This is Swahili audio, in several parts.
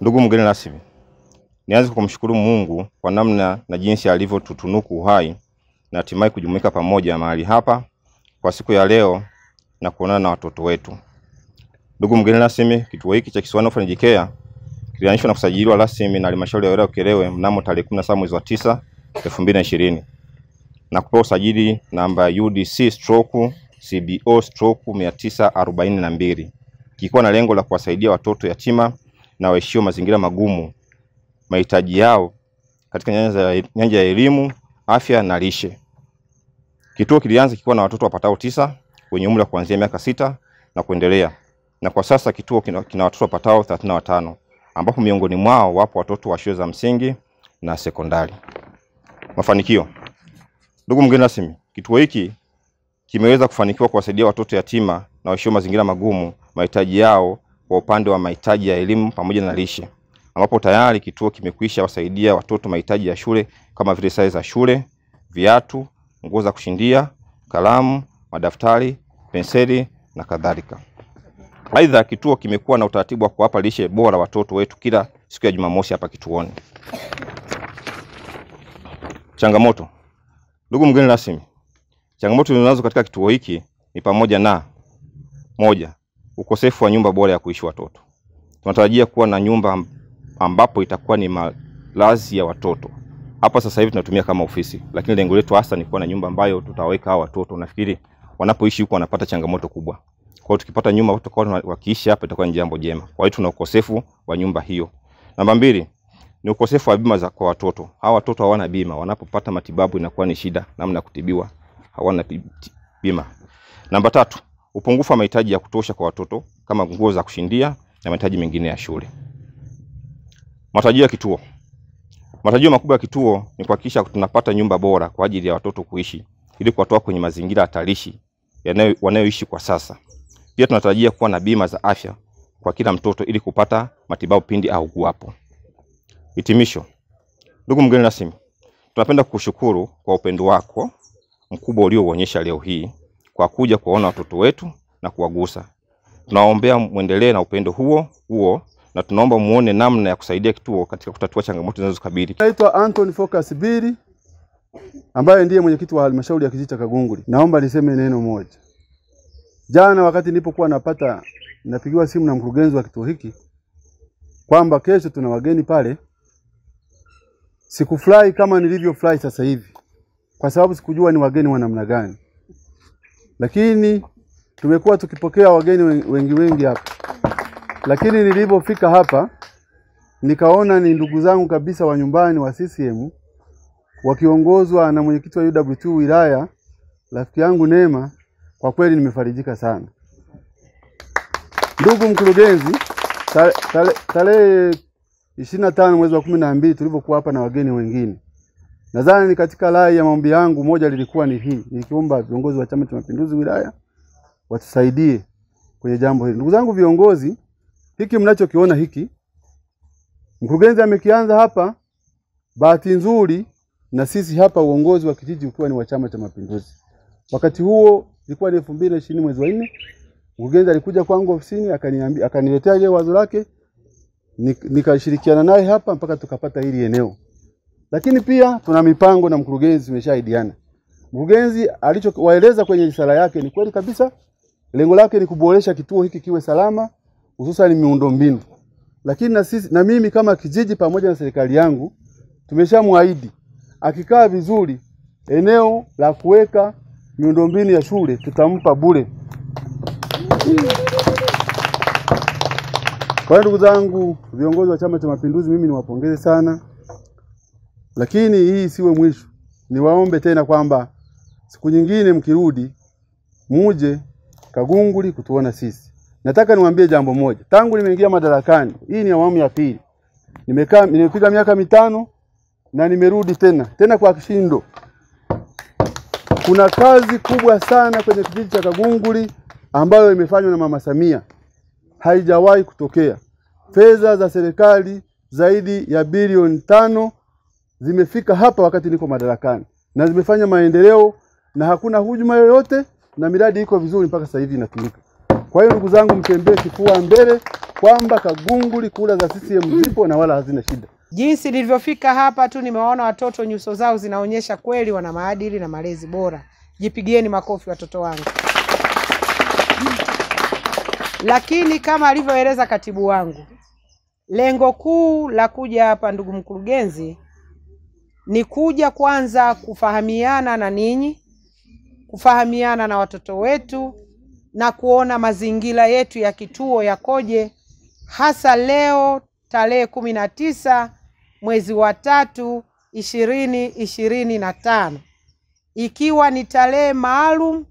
Ndugu mgeni rasmi, nianze kumshukuru Mungu kwa namna na jinsi alivyotutunuku uhai na hatimaye kujumuika pamoja mahali hapa kwa siku ya leo na kuonana na watoto wetu. Ndugu mgeni rasmi, kituo hiki cha Kisiwani Orphanage Care kilianzishwa na kusajiliwa rasmi na Halmashauri ya Wilaya ya Ukerewe mnamo tarehe 17 mwezi wa 9 2020 na kupewa usajili namba UDC/CBO/942 kikiwa na lengo la kuwasaidia watoto yatima na waishio mazingira magumu mahitaji yao katika nyanja ya elimu, afya na lishe. Kituo kilianza kikiwa na watoto wapatao 9 wenye umri wa kuanzia miaka 6 na kuendelea. Na kwa sasa kituo kina watoto wapatao 35 ambapo miongoni mwao wapo watoto wa shule za msingi na sekondari. Mafanikio. Ndugu mgeni rasmi, kituo hiki kimeweza kufanikiwa kuwasaidia watoto yatima na waishio mazingira magumu mahitaji yao kwa upande wa mahitaji ya elimu pamoja na lishe, ambapo tayari kituo kimekwisha wasaidia watoto mahitaji ya shule kama vile sare za shule, viatu, nguo za kushindia, kalamu, madaftari, penseli na kadhalika. Aidha, kituo kimekuwa na utaratibu wa kuwapa lishe bora watoto wetu kila siku ya Jumamosi hapa kituoni. Changamoto. Ndugu mgeni rasmi, changamoto zinazo katika kituo hiki ni pamoja na: moja, ukosefu wa nyumba bora ya kuishi watoto. Tunatarajia kuwa na nyumba ambapo itakuwa ni malazi ya watoto. Hapa sasa hivi tunatumia kama ofisi, lakini lengo letu hasa ni kuwa na nyumba ambayo tutaweka hao watoto. Nafikiri wanapoishi huko wanapata changamoto kubwa. Kwa hiyo tukipata nyumba watoto wakiishi hapa itakuwa ni jambo jema. Kwa hiyo tuna ukosefu wa nyumba hiyo. Namba 2 ni ukosefu wa bima za kwa watoto. Hao watoto hawana bima, wanapopata matibabu inakuwa ni shida namna ya kutibiwa. Hawana bima. Namba 3, upungufu wa mahitaji ya kutosha kwa watoto kama nguo za kushindia na mahitaji mengine ya shule. Matarajio ya kituo. Matarajio makubwa ya kituo ni kuhakikisha tunapata nyumba bora kwa ajili ya watoto kuishi ili kuwatoa kwenye mazingira hatarishi wanayoishi kwa sasa. Pia tunatarajia kuwa na bima za afya kwa kila mtoto ili kupata matibabu pindi au kuwapo. Hitimisho. Ndugu mgeni rasmi, tunapenda kukushukuru kwa upendo wako mkubwa uliouonyesha leo hii kwa kuja kuona watoto wetu na kuwagusa. Tunaombea muendelee na upendo huo na tunaomba muone namna ya kusaidia kituo katika kutatua changamoto zinazokabili. Naitwa Anthony Focus Bili ambaye ndiye mwenyekiti wa halmashauri ya kijiji cha Kagunguli. Naomba niseme neno moja. Jana wakati nilipokuwa napigiwa simu na mkurugenzi wa kituo hiki kwamba kesho tuna wageni pale, sikufurahi kama nilivyofurahi sasa hivi, kwa sababu sikujua ni wageni wa namna gani. Lakini tumekuwa tukipokea wageni wengi hapa. Lakini nilipofika hapa nikaona ni ndugu zangu kabisa wa nyumbani wa CCM wakiongozwa na mwenyekiti wa UWT wilaya, rafiki yangu Neema. Kwa kweli nimefarijika sana. Ndugu mkurugenzi, tarehe 25 mwezi wa 12 tulipokuwa hapa na wageni wengine, nadhani katika rai ya maombi yangu moja lilikuwa ni hii, nikiomba viongozi wa Chama cha Mapinduzi wilaya watusaidie kwenye jambo hili. Ndugu zangu viongozi, hiki mnachokiona hiki mkurugenzi amekianza hapa, bahati nzuri na sisi hapa uongozi wa kijiji ukiwa ni wa Chama cha Mapinduzi. Wakati huo ilikuwa ni 2020 mwezi wa 4, mkurugenzi alikuja kwangu ofisini akaniletea ile wazo lake, nikashirikiana naye hapa mpaka tukapata hili eneo. Lakini pia tuna mipango na mkurugenzi tumeshaidiana. Mkurugenzi alichowaeleza kwenye risala yake ni kweli kabisa. Lengo lake ni kuboresha kituo hiki kiwe salama, hususan miundombinu. Lakini na mimi kama kijiji pamoja na serikali yangu tumeshamwaahidi akikaa vizuri eneo la kuweka miundombinu ya shule tutampa bure. Kwa ndugu zangu viongozi wa Chama cha Mapinduzi, mimi niwapongeze sana. Lakini hii siwe mwisho. Niwaombe tena kwamba siku nyingine mkirudi muje Kagunguli kutuona sisi. Nataka niwaambie jambo moja. Tangu nimeingia madarakani, hii ni awamu ya pili. Nimepiga miaka 5 na nimerudi tena kwa kishindo. Kuna kazi kubwa sana kwenye kijiji cha Kagunguli ambayo imefanywa na Mama Samia. Haijawahi kutokea. Fedha za serikali zaidi ya bilioni 5 zimefika hapa wakati niko madarakani na zimefanya maendeleo na hakuna hujuma yoyote na miradi iko vizuri mpaka sasa hivi inatumika. Kwa hiyo ndugu zangu, mtembee kifua mbele kwamba Kagunguli kura za CCM zipo na wala hazina shida. Jinsi nilivyofika hapa tu nimewaona watoto nyuso zao zinaonyesha kweli wana maadili na malezi bora. Jipigieni makofi watoto wangu. Lakini kama alivyoeleza katibu wangu, lengo kuu la kuja hapa ndugu mkurugenzi ni kuja kwanza kufahamiana na ninyi, kufahamiana na watoto wetu na kuona mazingira yetu ya kituo yakoje, hasa leo tarehe 19 mwezi wa 3 2025, ikiwa ni tarehe maalum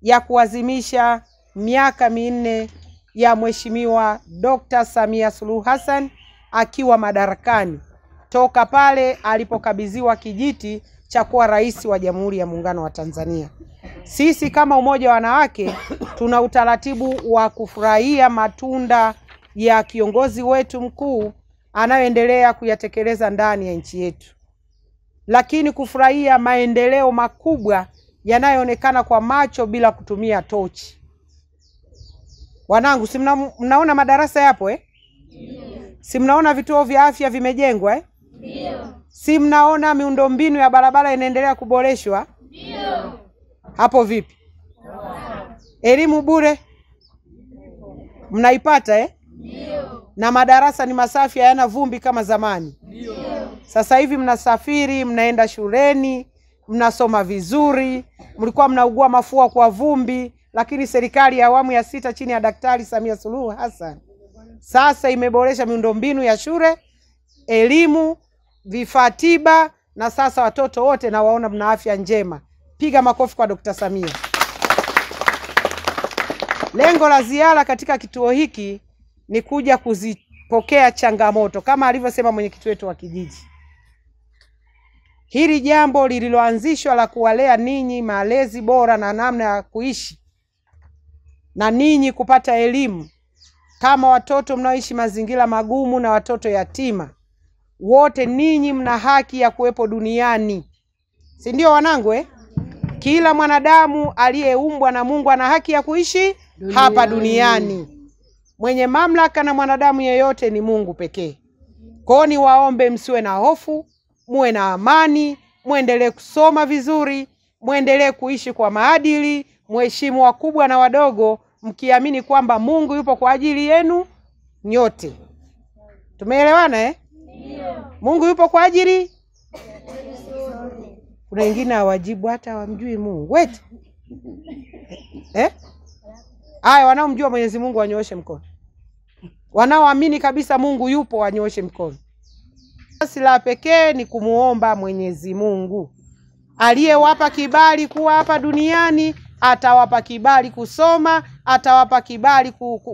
ya kuadhimisha miaka 4 ya Mheshimiwa Dr. Samia Suluhu Hassan akiwa madarakani toka pale alipokabidhiwa kijiti cha kuwa rais wa Jamhuri ya Muungano wa Tanzania. Sisi kama umoja wa wanawake tuna utaratibu wa kufurahia matunda ya kiongozi wetu mkuu anayoendelea kuyatekeleza ndani ya nchi yetu, lakini kufurahia maendeleo makubwa yanayoonekana kwa macho bila kutumia tochi. Wanangu, si mnaona madarasa yapo Si mnaona vituo vya afya vimejengwa Ndio. Si mnaona miundombinu ya barabara inaendelea kuboreshwa? Ndio. Hapo vipi? Elimu bure mnaipata Ndio. Na madarasa ni masafi, hayana vumbi kama zamani? Ndio. Sasa hivi mnasafiri, mnaenda shuleni, mnasoma vizuri. Mlikuwa mnaugua mafua kwa vumbi, lakini serikali ya awamu ya 6 chini ya Daktari Samia Suluhu Hassan sasa imeboresha miundombinu ya shule, elimu, vifaa tiba, na sasa watoto wote na waona mna afya njema. Piga makofi kwa Dr. Samia. Lengo la ziara katika kituo hiki ni kuja kuzipokea changamoto kama alivyosema mwenyekiti wetu wa kijiji. Hili jambo lililoanzishwa la kuwalea ninyi malezi bora na namna ya kuishi na ninyi kupata elimu kama watoto mnaoishi mazingira magumu na watoto yatima, wote ninyi mna haki ya kuwepo duniani. Si ndio wanangu Kila mwanadamu aliyeumbwa na Mungu ana haki ya kuishi hapa duniani. Mwenye mamlaka na mwanadamu yeyote ni Mungu pekee. Kwa ni waombe msiwe na hofu, muwe na amani, muendelee kusoma vizuri, muendelee kuishi kwa maadili, mheshimu wakubwa na wadogo, mkiamini kwamba Mungu yupo kwa ajili yenu nyote. Tumeelewana Ndio. Mungu yupo kwa ajili? Kuna wengine hawajibu hata hawamjui Mungu. Wait. Haya, wanaomjua Mwenyezi Mungu wanyooshe mkono. Wanaoamini kabisa Mungu yupo wanyooshe mkono. Basi la pekee ni kumuomba Mwenyezi Mungu aliyewapa kibali kuwa hapa duniani, atawapa kibali kusoma, atawapa kibali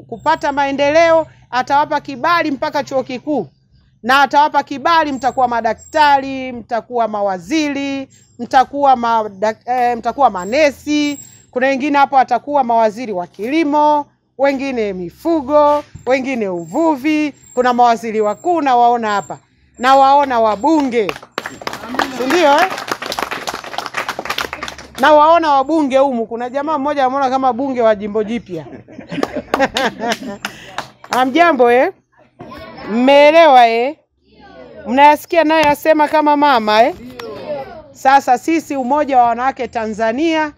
kupata maendeleo, atawapa kibali mpaka chuo kikuu, na atawapa kibali mtakuwa madaktari, mtakuwa mawaziri, mtakuwa manesi. Kuna wengine hapo atakuwa mawaziri wa kilimo, wengine mifugo, wengine uvuvi, kuna mawaziri wakuu na waona hapa, na waona wabunge. Ndio Na waona wabunge humu. Kuna jamaa mmoja anaona kama bunge wa jimbo jipya. Amjambo Mmeelewa Mnayasikia naye asema kama mama Sasa sisi umoja wa wanawake Tanzania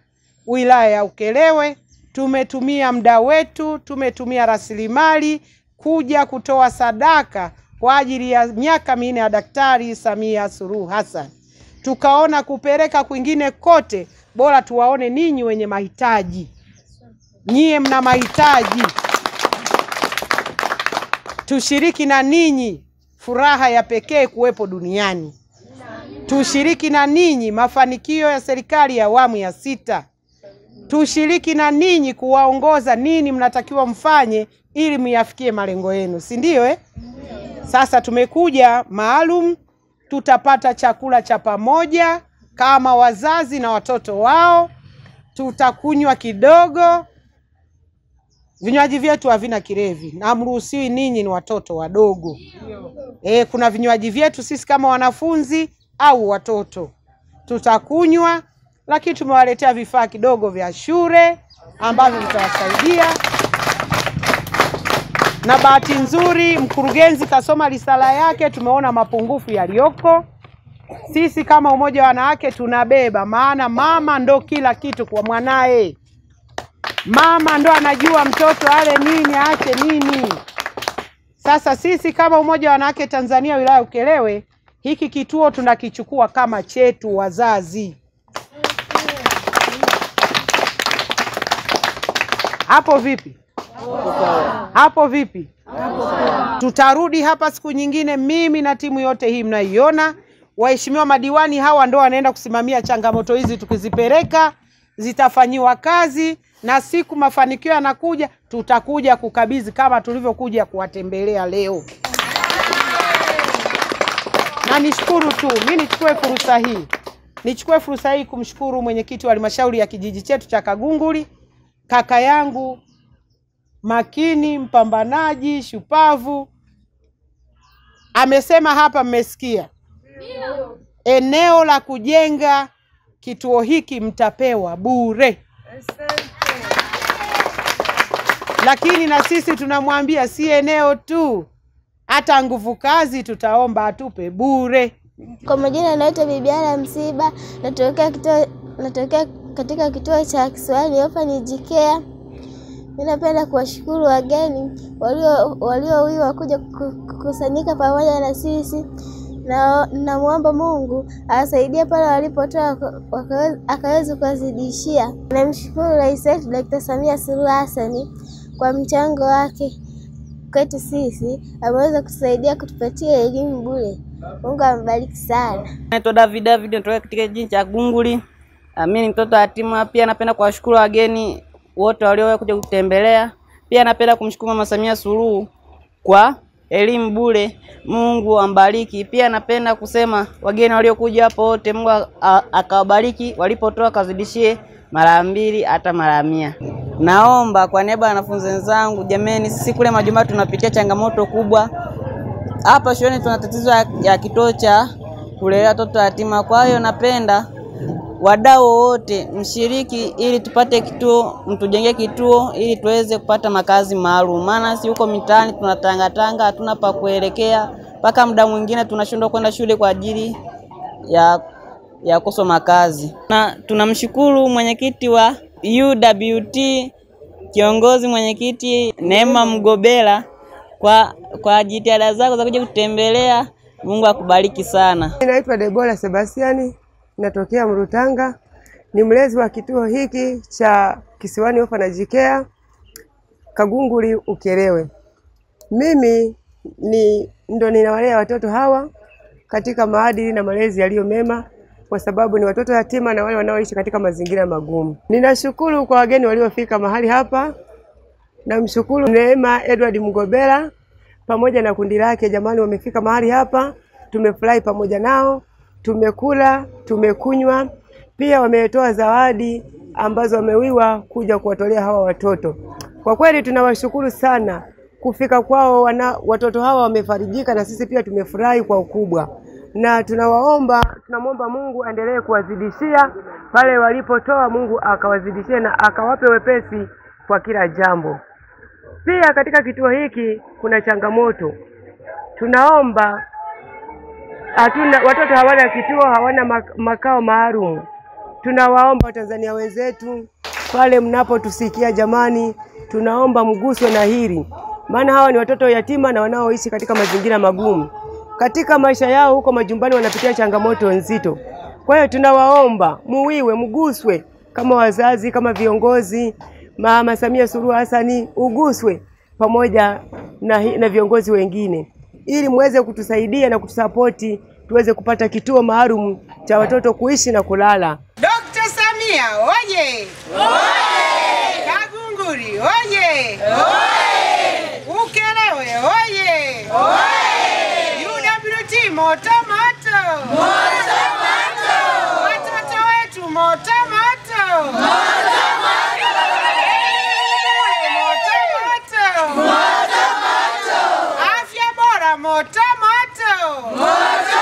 wilaya ya Ukerewe tumetumia muda wetu, tumetumia rasilimali kuja kutoa sadaka kwa ajili ya miaka 4 ya Daktari Samia Suluhu Hassan. Tukaona kupeleka kwingine kote, bora tuwaone ninyi wenye mahitaji. Nyie mna mahitaji. Tushiriki na ninyi furaha ya pekee kuwepo duniani. Tushiriki na ninyi mafanikio ya serikali ya awamu ya 6. Tushiriki na ninyi kuwaongoza nini mnatakiwa mfanye ili myafikie malengo yenu. Si ndio Sasa tumekuja maalum, tutapata chakula cha pamoja kama wazazi na watoto wao, tutakunywa kidogo. Vinywaji vyetu havina kilevi, na mruhusiwi, ninyi ni watoto wadogo. Kuna vinywaji vyetu sisi kama wanafunzi au watoto tutakunywa, lakini tumewaletea vifaa kidogo vya shule ambavyo vitawasaidia. na bahati nzuri mkurugenzi kasoma risala yake, tumeona mapungufu yaliyoko. Sisi kama umoja wa wanawake tunabeba, maana mama ndo kila kitu kwa mwanae. Mama ndo anajua mtoto ale nini, aache nini. Sasa sisi kama umoja wa wanawake Tanzania wilaya Ukerewe, hiki kituo tunakichukua kama chetu wazazi. Hapo vipi? Hapo vipi? Tutarudi hapa siku nyingine, mimi na timu yote hii mnaiona. Waheshimiwa madiwani hawa ndo wanaenda kusimamia changamoto hizi, tukizipeleka zitafanyiwa kazi, na siku mafanikio yanakuja tutakuja kukabidhi kama tulivyokuja kuwatembelea leo. Na nishukuru tu, mimi nichukue fursa hii kumshukuru mwenyekiti wa halmashauri ya kijiji chetu cha Kagunguli, kaka yangu makini, mpambanaji, shupavu. Amesema hapa, mmesikia. Eneo la kujenga kituo hiki mtapewa bure. Lakini na sisi tunamwambia si eneo tu, hata nguvu kazi tutaomba atupe bure. Kwa majina naitwa Bibiana Msiba, natokea katika kituo cha Kiswahili hapa ni Jikea. Ninapenda kuwashukuru wageni waliowiwa kuja kukusanyika pamoja na sisi, na namuomba Mungu awasaidie pale walipotoa akaweza kuwazidishia. Namshukuru Rais wetu Dr. Samia Suluhu Hassan kwa mchango wake kwetu sisi, ameweza kusaidia kutupatia elimu bure. Mungu ambariki sana. Naitwa David natoka katika kijiji cha Gunguli. Mimi ni mtoto yatima. Pia napenda kuwashukuru wageni wote waliokuja kutembelea. Pia napenda kumshukuru Mama Samia Suluhu kwa elimu bure. Mungu ambariki. Pia napenda kusema wageni waliokuja hapo wote, Mungu akawabariki, walipotoa kazidishie mara 2 hata mara 100. Naomba kwa niaba ya wanafunzi wenzangu, jameni, sisi kule Majumbani tunapitia changamoto kubwa. Hapa shuleni tuna tatizo ya kituo cha kulelea watoto yatima. Kwa hiyo napenda wadau wote mshiriki ili tupate kituo, mtujengee kituo ili tuweze kupata makazi maalum. Maana si huko mitaani tunatanga, hatuna pa kuelekea. Mpaka muda mwingine tunashindwa kwenda shule kwa ajili ya kukosa makazi. Na tunamshukuru mwenyekiti wa UWT, kiongozi mwenyekiti Neema Mgobela kwa jitihada zako za kuja kutembelea. Mungu akubariki sana. Naitwa Debora Sebastiani, natokea Mrutanga. Ni mlezi wa kituo hiki cha Kisiwani Ofa na Jikea Kagunguli Ukerewe. Mimi ndo ninawalea watoto hawa katika maadili na malezi yaliyo mema, kwa sababu ni watoto yatima na wale wanaoishi katika mazingira magumu. Ninashukuru kwa wageni waliofika mahali hapa. Namshukuru Neema Edward Mgobela pamoja na kundi lake. Jamani, wamefika mahali hapa, tumefurahi pamoja nao, tumekula, tumekunywa. Pia wametoa zawadi ambazo wamewiwa kuja kuwatolea hawa watoto. Kwa kweli tunawashukuru sana. Kufika kwao watoto hawa wamefarijika, na sisi pia tumefurahi kwa ukubwa. Na tunamwomba Mungu aendelee kuwazidishia pale walipotoa, Mungu akawazidishie na akawape wepesi kwa kila jambo. Pia katika kituo hiki kuna changamoto. Tunaomba, watoto hawana kituo, hawana makao maalum. Tunawaomba Watanzania wenzetu pale mnapotusikia, jamani, tunaomba mguswe na hili. Maana hawa ni watoto yatima na wanaoishi katika mazingira magumu. Katika maisha yao huko majumbani wanapitia changamoto nzito. Kwa hiyo tunawaomba mguswe kama wazazi, kama viongozi. Mama Samia Suluhu Hassan uguswe pamoja na viongozi wengine, ili muweze kutusaidia na kutusapoti tuweze kupata kituo maalum cha watoto kuishi na kulala. Dr. Samia oye! Oye! Kagunguli oye! Oye! Ukerewe oye! Oye! UWT moto moto! Moto moto! Watoto wetu moto moto! Moto moto! Moto moto! Afya bora moto moto! Moto